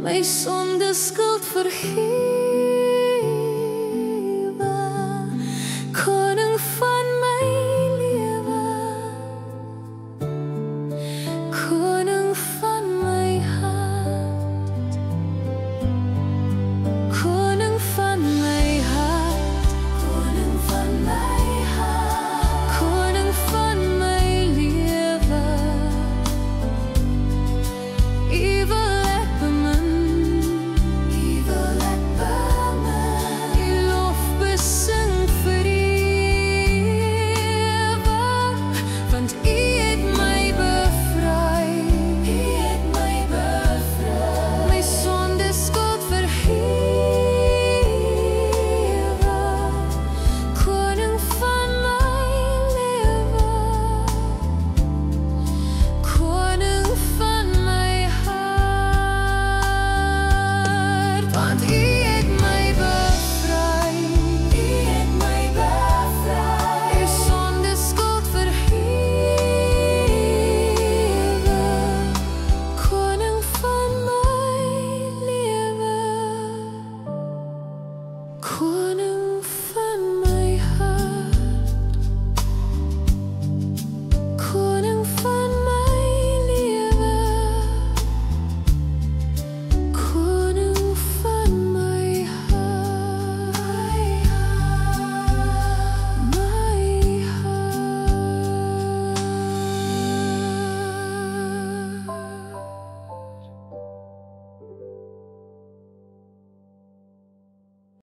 my sonde skuld vergewe. Koning van my lewe, koning van my hart, koning van my hart, koning van my hart, koning van my lewe. U wil ek bemin, u wil ek bemin, u lof besing vir ewig, want u het my bevry, u het my bevry, my sonde skuld vergewe, koning van my lewe, koning van my hart, want u het my bevry, u het my bevry, u sonde skuld vergewe, koning van my lewe, koning